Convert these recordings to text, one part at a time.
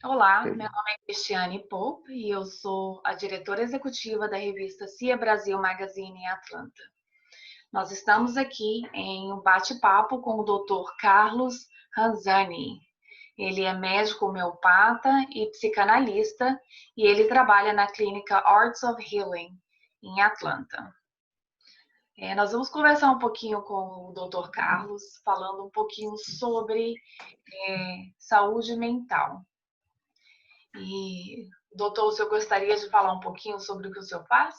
Olá, É, meu nome é Cristiane Pope e eu sou a diretora executiva da revista CIA Brasil Magazine em Atlanta. Nós estamos aqui em um bate-papo com o Dr. Carlos Ranzani. Ele é médico homeopata e psicanalista e ele trabalha na clínica Arts of Healing em Atlanta. Nós vamos conversar um pouquinho com o Dr. Carlos, falando um pouquinho sobre saúde mental. E, doutor, o senhor gostaria de falar um pouquinho sobre o que o senhor faz?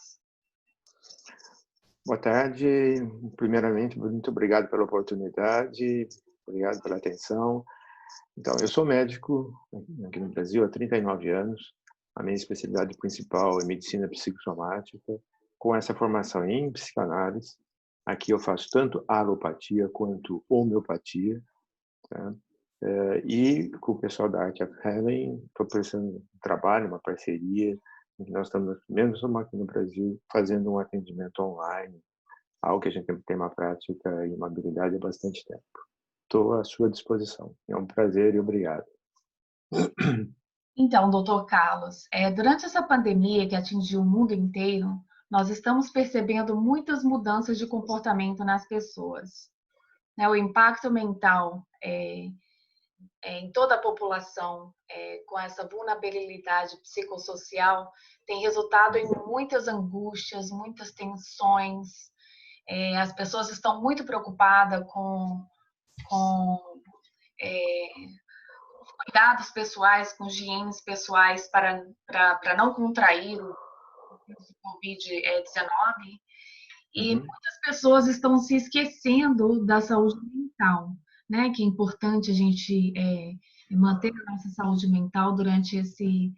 Boa tarde. Primeiramente, muito obrigado pela oportunidade, obrigado pela atenção. Então, eu sou médico aqui no Brasil há 39 anos. A minha especialidade principal é medicina psicossomática, com essa formação em psicanálise. Aqui eu faço tanto alopatia quanto homeopatia, tá? E com o pessoal da Art of Healing, estou prestando um trabalho, uma parceria, em que nós estamos, mesmo aqui no Brasil, fazendo um atendimento online, algo que a gente tem uma prática e uma habilidade há bastante tempo. Estou à sua disposição. É um prazer e obrigado. Então, doutor Carlos, durante essa pandemia que atingiu o mundo inteiro, nós estamos percebendo muitas mudanças de comportamento nas pessoas. O impacto mental em toda a população, com essa vulnerabilidade psicossocial, tem resultado em muitas angústias, muitas tensões. As pessoas estão muito preocupadas com cuidados pessoais, com higienes pessoais para não contrair o Covid-19. E Uhum. muitas pessoas estão se esquecendo da saúde mental, né? Que é importante a gente manter a nossa saúde mental durante esse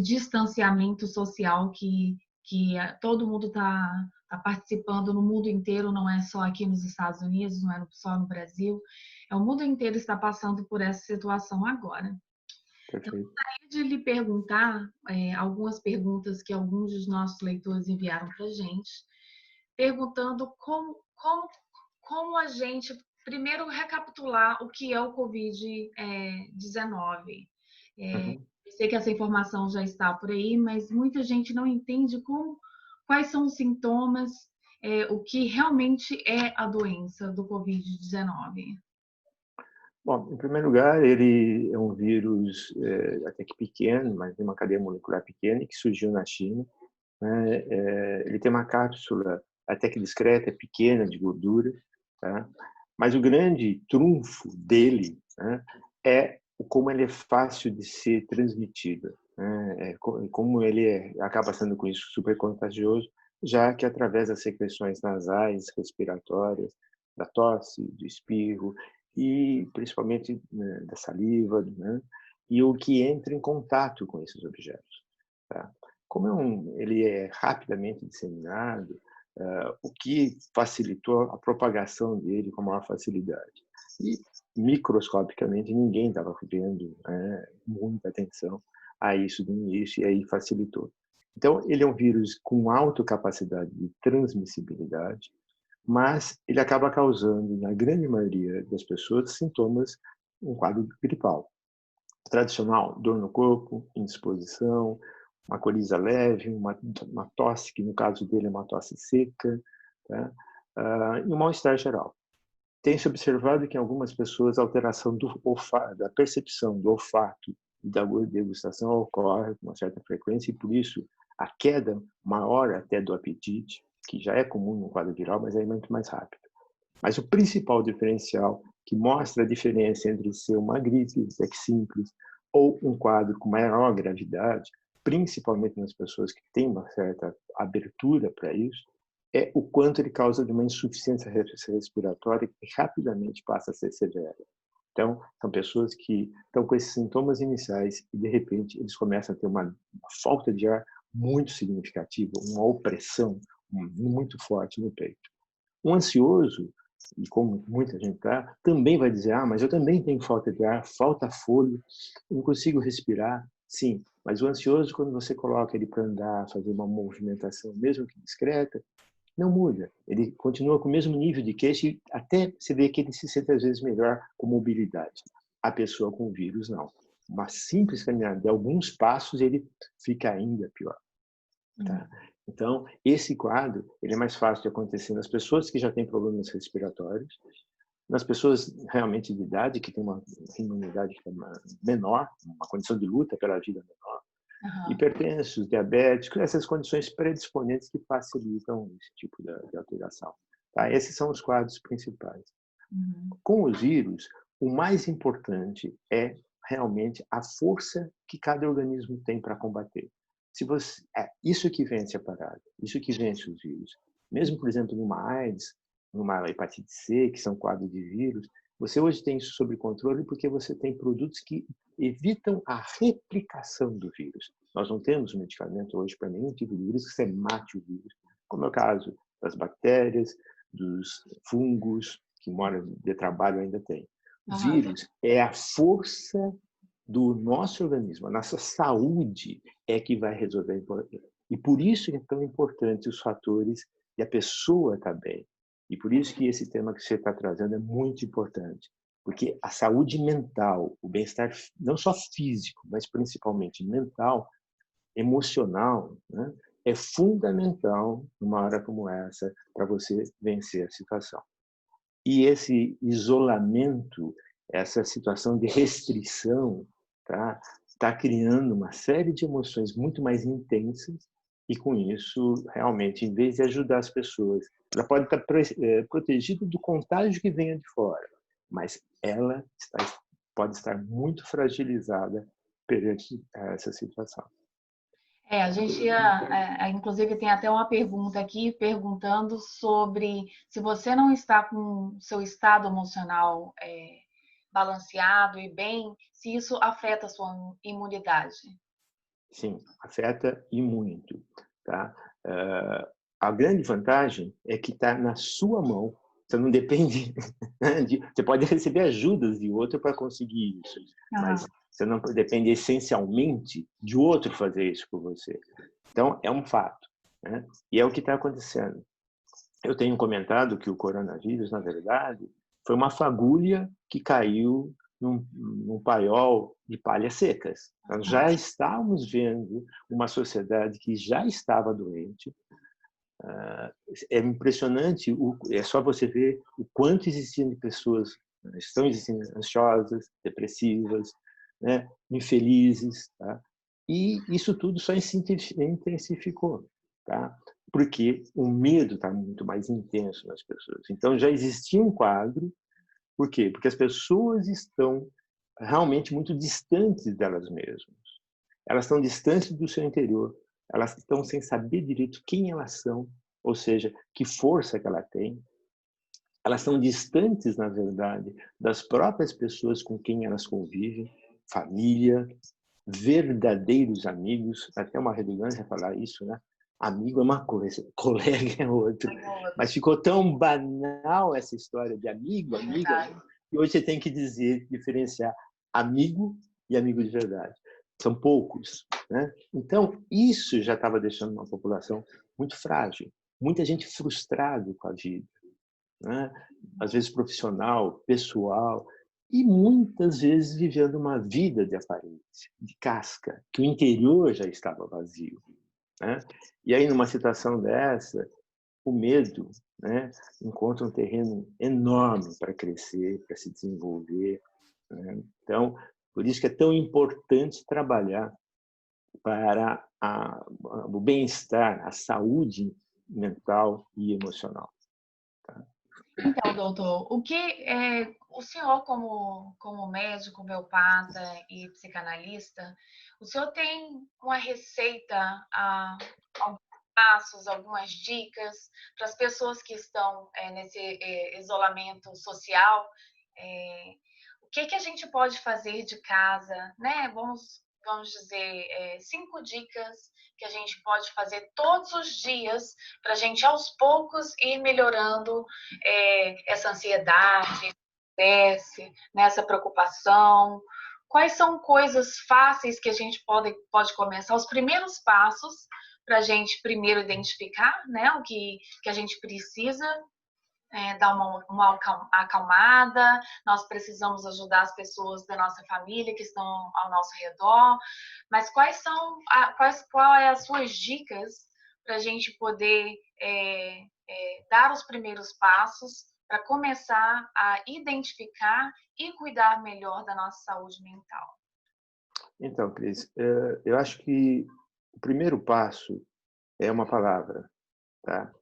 distanciamento social que todo mundo está participando no mundo inteiro, não é só aqui nos Estados Unidos, não é só no Brasil, o mundo inteiro está passando por essa situação agora. Eu Perfeito. gostaria de lhe perguntar algumas perguntas que alguns dos nossos leitores enviaram para a gente, perguntando como a gente, primeiro, recapitular o que é o Covid-19. Uhum. Eu sei que essa informação já está por aí, mas muita gente não entende quais são os sintomas, o que realmente é a doença do Covid-19. Bom, em primeiro lugar, ele é um vírus até que pequeno, mas tem uma cadeia molecular pequena que surgiu na China, né? Ele tem uma cápsula até que discreta, pequena, de gordura, tá? Mas o grande trunfo dele, né, é como ele é fácil de ser transmitido, né? Como ele acaba sendo com isso super contagioso, já que através das secreções nasais, respiratórias, da tosse, do espirro e principalmente, né, da saliva, né, e o que entra em contato com esses objetos, tá? Como ele é rapidamente disseminado, o que facilitou a propagação dele com maior facilidade. E, microscopicamente, ninguém estava dando muita atenção a isso no início, e aí facilitou. Então, ele é um vírus com alta capacidade de transmissibilidade, mas ele acaba causando, na grande maioria das pessoas, sintomas, um quadro gripal tradicional, dor no corpo, indisposição, uma coriza leve, uma tosse, que no caso dele é uma tosse seca, tá? E um mal-estar geral. Tem-se observado que em algumas pessoas a alteração da percepção do olfato e da degustação ocorre com uma certa frequência e, por isso, a queda maior até do apetite, que já é comum no quadro viral, mas é muito mais rápido. Mas o principal diferencial que mostra a diferença entre ser uma gripe, simples, ou um quadro com maior gravidade, principalmente nas pessoas que têm uma certa abertura para isso, é o quanto ele causa de uma insuficiência respiratória que rapidamente passa a ser severa. Então, são pessoas que estão com esses sintomas iniciais e, de repente, eles começam a ter uma falta de ar muito significativa, uma opressão muito forte no peito. Um ansioso, e como muita gente está, também vai dizer, mas eu também tenho falta de ar, falta fôlego, não consigo respirar. Sim, mas o ansioso, quando você coloca ele para andar, fazer uma movimentação, mesmo que discreta, não muda. Ele continua com o mesmo nível de queixa e até você vê que ele se sente às vezes melhor com mobilidade. A pessoa com o vírus, não. uma simples caminhada de alguns passos, ele fica ainda pior. Tá? Então, esse quadro ele é mais fácil de acontecer nas pessoas que já têm problemas respiratórios, nas pessoas realmente de idade, que têm uma imunidade menor, uma condição de luta pela vida menor, hipertensos, diabéticos, essas condições predisponentes que facilitam esse tipo de alteração. Tá? Esses são os quadros principais. Com os vírus, o mais importante é realmente a força que cada organismo tem para combater. Se você, isso que vence a parada, isso que vence os vírus. Mesmo, por exemplo, numa AIDS, numa hepatite C, que são quadros de vírus, você hoje tem isso sob controle porque você tem produtos que evitam a replicação do vírus. Nós não temos medicamento hoje para nenhum tipo de vírus que você mate o vírus, como é o caso das bactérias, dos fungos, que mora de trabalho ainda tem. Vírus é a força do nosso organismo, a nossa saúde é que vai resolver. E por isso é tão importante os fatores e a pessoa estar bem. E por isso que esse tema que você está trazendo é muito importante. Porque a saúde mental, o bem-estar não só físico, mas principalmente mental, emocional, né, é fundamental numa hora como essa para você vencer a situação. E esse isolamento, essa situação de restrição, tá criando uma série de emoções muito mais intensas e, com isso, realmente, em vez de ajudar as pessoas, ela pode estar protegida do contágio que venha de fora, mas ela pode estar muito fragilizada perante essa situação. A gente inclusive tem até uma pergunta aqui perguntando sobre se você não está com seu estado emocional balanceado e bem, se isso afeta a sua imunidade. Sim, afeta e muito. Tá? A grande vantagem é que está na sua mão. Você não depende. Você pode receber ajudas de outro para conseguir isso, mas você não depende essencialmente de outro fazer isso por você. Então, é um fato. Né? E é o que está acontecendo. Eu tenho comentado que o coronavírus, na verdade, foi uma fagulha que caiu num paiol de palhas secas. Nós já estávamos vendo uma sociedade que já estava doente. É impressionante, é só você ver o quanto existiam de pessoas, estão existindo ansiosas, depressivas, né, infelizes. Tá? E isso tudo só intensificou. Tá? Porque o medo está muito mais intenso nas pessoas. Então, já existia um quadro. Por quê? Porque as pessoas estão realmente muito distantes delas mesmas. Elas estão distantes do seu interior. Elas estão sem saber direito quem elas são, ou seja, que força que ela tem. Elas estão distantes, na verdade, das próprias pessoas com quem elas convivem, família, verdadeiros amigos. Até uma redundância falar isso, né? Amigo é uma coisa, colega é outra. Mas ficou tão banal essa história de amigo, que hoje você tem que diferenciar amigo e amigo de verdade. São poucos. Né? Então, isso já estava deixando uma população muito frágil. Muita gente frustrada com a vida. Né? Às vezes profissional, pessoal, e muitas vezes vivendo uma vida de aparência, de casca, que o interior já estava vazio. Né? E aí, numa situação dessa, o medo, né, encontra um terreno enorme para crescer, para se desenvolver. Né? Então, por isso que é tão importante trabalhar para o bem-estar, a saúde mental e emocional. Tá? Então, doutor, o que o senhor, como médico, homeopata e psicanalista, o senhor tem uma receita, alguns passos, algumas dicas para as pessoas que estão nesse isolamento social? O que a gente pode fazer de casa, né? Vamos dizer, 5 dicas que a gente pode fazer todos os dias para a gente, aos poucos, ir melhorando essa ansiedade, estresse, né, essa preocupação. Quais são coisas fáceis que a gente pode começar? Os primeiros passos para a gente primeiro identificar, né, o que a gente precisa dar uma acalmada, nós precisamos ajudar as pessoas da nossa família que estão ao nosso redor, mas qual é as suas dicas para a gente poder dar os primeiros passos para começar a identificar e cuidar melhor da nossa saúde mental? Então, Cris, eu acho que o primeiro passo é uma palavra, tá?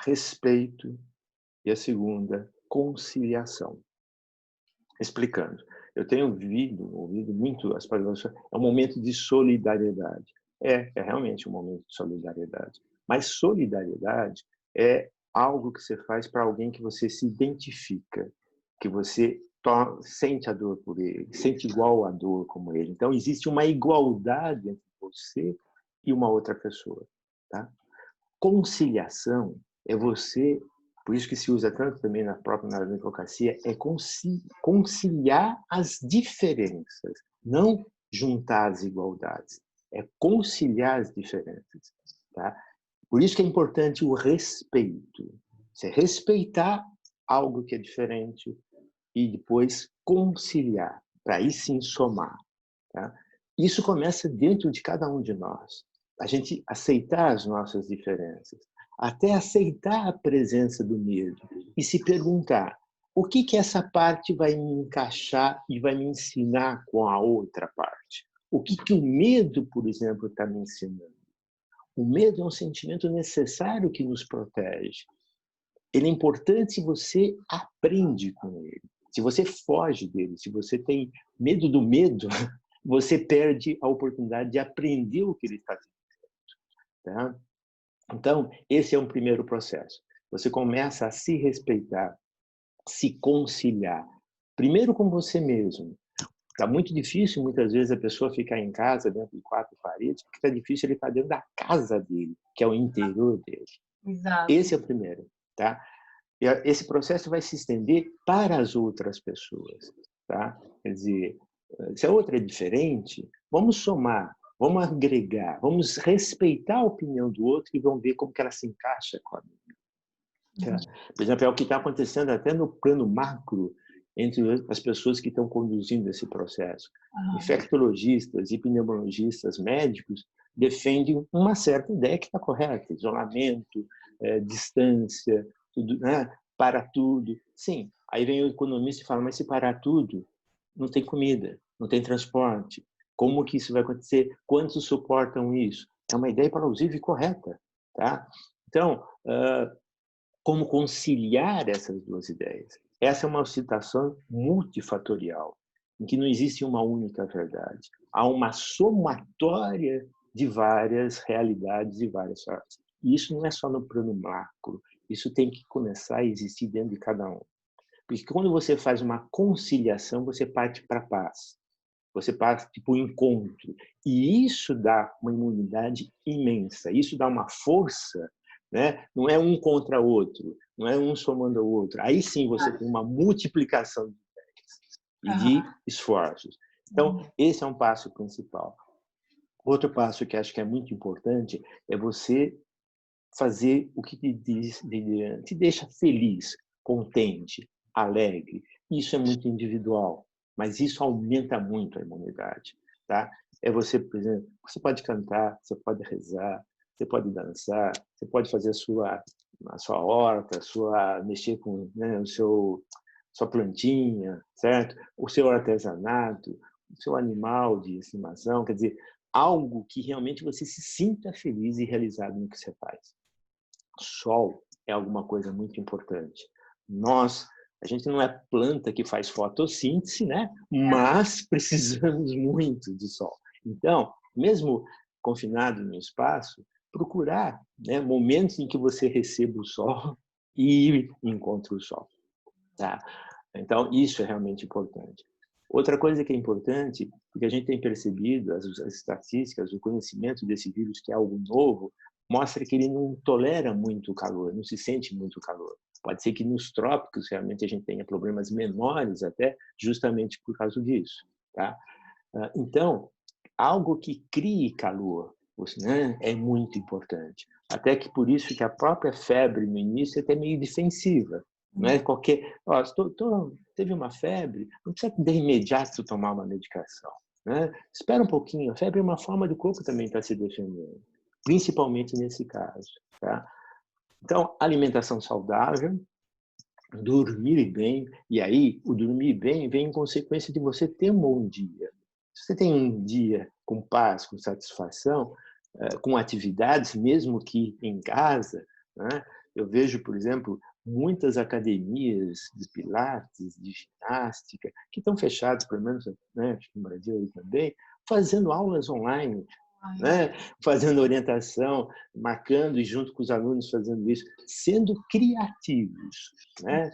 Respeito, e a segunda, conciliação. Explicando, eu tenho ouvido muito as palavras, é um momento de solidariedade. É realmente um momento de solidariedade. Mas solidariedade é algo que você faz para alguém que você se identifica, que você sente a dor por ele, sente igual a dor como ele. Então, existe uma igualdade entre você e uma outra pessoa. Tá? Conciliação é você, por isso que se usa tanto também na própria advocacia, é conciliar as diferenças, não juntar as igualdades, é conciliar as diferenças. Tá? Por isso que é importante o respeito. Você respeitar algo que é diferente e depois conciliar, para aí sim somar. Tá? Isso começa dentro de cada um de nós. A gente aceitar as nossas diferenças, até aceitar a presença do medo e se perguntar o que essa parte vai me encaixar e vai me ensinar com a outra parte. O que o medo, por exemplo, está me ensinando? O medo é um sentimento necessário que nos protege. Ele é importante se você aprende com ele. Se você foge dele, se você tem medo do medo, você perde a oportunidade de aprender o que ele está dizendo. Tá? Então, esse é um primeiro processo. Você começa a se respeitar, se conciliar. Primeiro com você mesmo. Está muito difícil, muitas vezes, a pessoa ficar em casa, dentro de 4 paredes, porque está difícil ele estar dentro da casa dele, que é o interior dele. Exato. Esse é o primeiro. Tá? E esse processo vai se estender para as outras pessoas. Tá? Quer dizer, se a outra é diferente, vamos somar, vamos agregar, vamos respeitar a opinião do outro e vamos ver como que ela se encaixa com a minha. Por exemplo, é o que está acontecendo até no plano macro entre as pessoas que estão conduzindo esse processo. Infectologistas, epidemiologistas, médicos defendem uma certa ideia que está correta: isolamento, distância, tudo, né? Para tudo. Sim, aí vem o economista e fala, mas se parar tudo, não tem comida, não tem transporte. Como que isso vai acontecer? Quantos suportam isso? É uma ideia plausível e correta. Tá? Então, como conciliar essas duas ideias? Essa é uma situação multifatorial, em que não existe uma única verdade. Há uma somatória de várias realidades e várias formas. E isso não é só no plano macro, isso tem que começar a existir dentro de cada um. Porque quando você faz uma conciliação, você parte para a paz. Você parte para o encontro. E isso dá uma imunidade imensa. Isso dá uma força, né? Não é um contra o outro, não é um somando ao outro. Aí sim você tem uma multiplicação de ideias e de esforços. Então, esse é um passo principal. Outro passo que acho que é muito importante é você fazer o que te deixa feliz, contente, alegre. Isso é muito individual, mas isso aumenta muito a imunidade. Tá? É você, por exemplo, você pode cantar, você pode rezar, você pode dançar, você pode fazer a sua horta, mexer com, né, sua plantinha, certo? O seu artesanato, o seu animal de estimação, quer dizer, algo que realmente você se sinta feliz e realizado no que você faz. Sol é alguma coisa muito importante. A gente não é planta que faz fotossíntese, né? Mas precisamos muito de sol. Então, mesmo confinado no espaço, procurar, né, momentos em que você receba o sol e encontre o sol. Tá? Então, isso é realmente importante. Outra coisa que é importante, porque a gente tem percebido, as estatísticas, o conhecimento desse vírus, que é algo novo, mostra que ele não tolera muito calor, não se sente muito calor. Pode ser que nos trópicos realmente a gente tenha problemas menores até, justamente por causa disso. Tá? Então, algo que crie calor, né, é muito importante. Até que por isso que a própria febre no início é até meio defensiva. Não é qualquer... Ó, teve uma febre, não precisa de imediato tomar uma medicação. Né? Espera um pouquinho. A febre é uma forma do corpo também para se defender, principalmente nesse caso. Tá? Então, alimentação saudável, dormir bem, e aí o dormir bem vem em consequência de você ter um bom dia. Se você tem um dia com paz, com satisfação, com atividades, mesmo que em casa, né? Eu vejo, por exemplo, muitas academias de pilates, de ginástica, que estão fechadas, pelo menos, né, acho que no Brasil aí também, fazendo aulas online, né? Fazendo orientação, marcando e junto com os alunos fazendo isso, sendo criativos, né?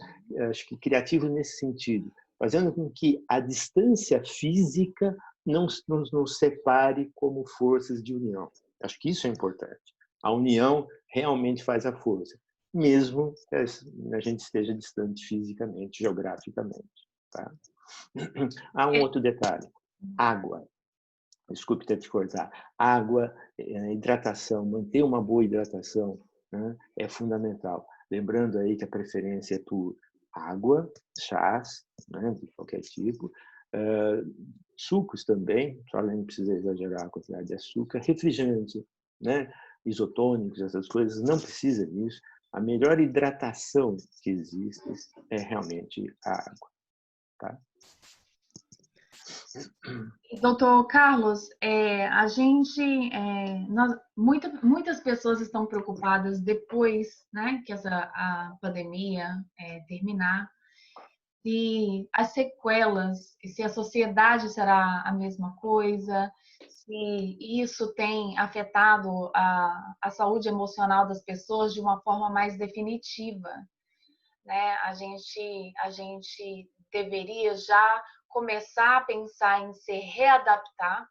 Acho que criativos nesse sentido, fazendo com que a distância física não nos separe como forças de união. Acho que isso é importante. A união realmente faz a força, mesmo que a gente esteja distante fisicamente, geograficamente. Tá? Há um outro detalhe: água. Desculpe ter te cortar. Água, hidratação, manter uma boa hidratação, né, é fundamental. Lembrando aí que a preferência é por água, chás, né, de qualquer tipo, sucos também, só não precisa exagerar a quantidade de açúcar, refrigerante, né, isotônicos, essas coisas, não precisa disso. A melhor hidratação que existe é realmente a água. Tá? Doutor Carlos, muitas pessoas estão preocupadas depois, né, que a pandemia terminar, se as sequelas, se a sociedade será a mesma coisa, se isso tem afetado a saúde emocional das pessoas de uma forma mais definitiva, né? A gente deveria já começar a pensar em se readaptar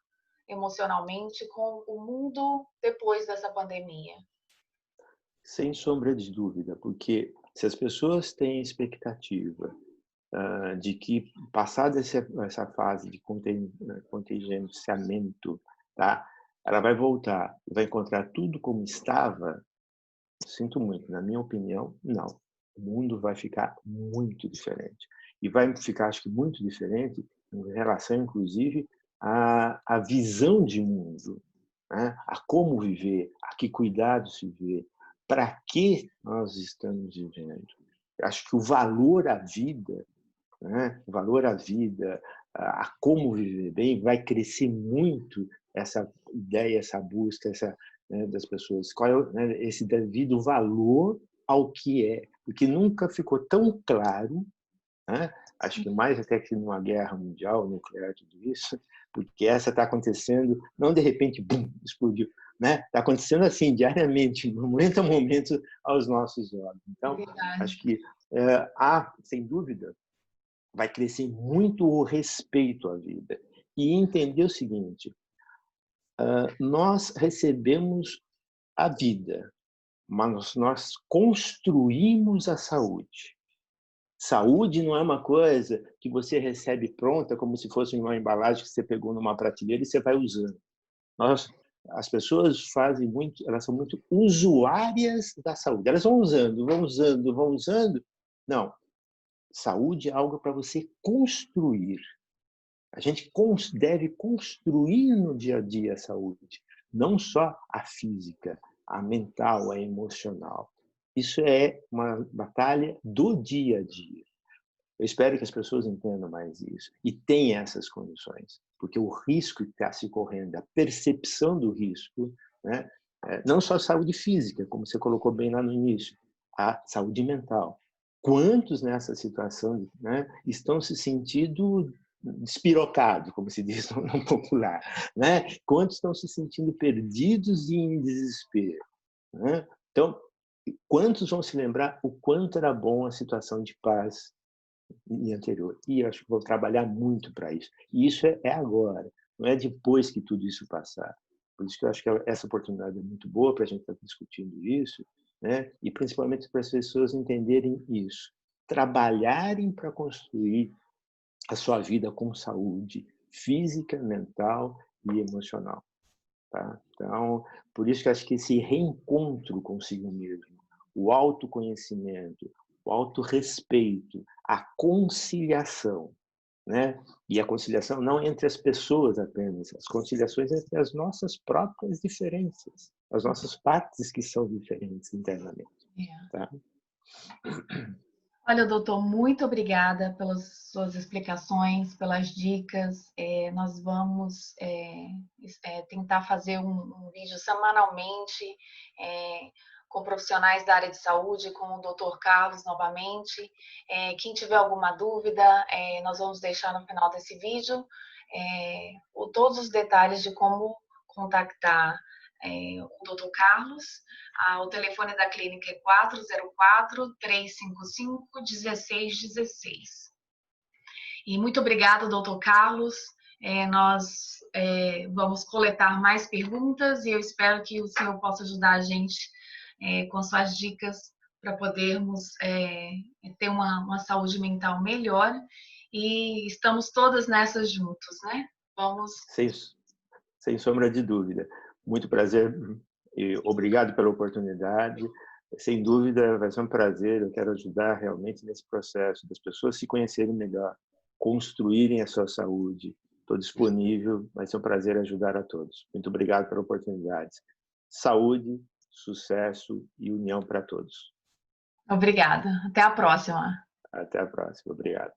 emocionalmente com o mundo depois dessa pandemia. Sem sombra de dúvida, porque se as pessoas têm expectativa de que, passada essa fase de contingenciamento, tá, ela vai voltar e vai encontrar tudo como estava, sinto muito, na minha opinião, não. O mundo vai ficar muito diferente. E vai ficar, acho que, muito diferente em relação, inclusive, à visão de mundo, né? A como viver, a que cuidado se vê, para que nós estamos vivendo. Eu acho que o valor à vida, né? O valor à vida, a como viver bem, vai crescer muito essa ideia, essa busca, né, das pessoas. Qual é, né, esse devido valor ao que é, porque nunca ficou tão claro, né? Acho que mais até que numa guerra mundial nuclear, tudo isso, porque essa está acontecendo, não de repente, bum, explodiu, né? Está acontecendo assim, diariamente, momento a momento, aos nossos olhos. Então, acho que há, sem dúvida, vai crescer muito o respeito à vida e entender o seguinte: nós recebemos a vida, mas nós construímos a saúde. Saúde não é uma coisa que você recebe pronta, como se fosse uma embalagem que você pegou numa prateleira e você vai usando. As pessoas fazem muito, elas são muito usuárias da saúde. Elas vão usando, vão usando, vão usando. Não, saúde é algo para você construir. A gente deve construir no dia a dia a saúde, não só a física, a mental, a emocional. Isso é uma batalha do dia a dia. Eu espero que as pessoas entendam mais isso e tenham essas condições, porque o risco que está se correndo, a percepção do risco, né, não só a saúde física, como você colocou bem lá no início, a saúde mental. Quantos nessa situação, né, estão se sentindo despirocados, como se diz no popular, né? Quantos estão se sentindo perdidos e em desespero, né? Então, quantos vão se lembrar o quanto era bom a situação de paz e anterior? E eu acho que vou trabalhar muito para isso. E isso é agora, não é depois que tudo isso passar. Por isso que eu acho que essa oportunidade é muito boa para a gente estar discutindo isso, né? E principalmente para as pessoas entenderem isso, trabalharem para construir a sua vida com saúde física, mental e emocional. tá? Então, por isso que acho que esse reencontro consigo mesmo, o autoconhecimento, o autorrespeito, a conciliação, né? E a conciliação não entre as pessoas apenas, as conciliações entre as nossas próprias diferenças, as nossas partes que são diferentes internamente, É. tá? Olha, doutor, muito obrigada pelas suas explicações, pelas dicas. Nós vamos tentar fazer um vídeo semanalmente com profissionais da área de saúde, com o doutor Carlos novamente. Quem tiver alguma dúvida, nós vamos deixar no final desse vídeo todos os detalhes de como contactar o doutor Carlos. O telefone da clínica é 404-355-1616. E muito obrigada, doutor Carlos. Nós vamos coletar mais perguntas e eu espero que o senhor possa ajudar a gente com suas dicas para podermos ter uma saúde mental melhor. E estamos todas nessas juntos, né? Vamos. Sem sombra de dúvida. Muito prazer e obrigado pela oportunidade. Sem dúvida, vai ser um prazer. Eu quero ajudar realmente nesse processo das pessoas se conhecerem melhor, construírem a sua saúde. Estou disponível, vai ser um prazer ajudar a todos. Muito obrigado pela oportunidade. Saúde, sucesso e união para todos. Obrigada. Até a próxima. Até a próxima. Obrigado.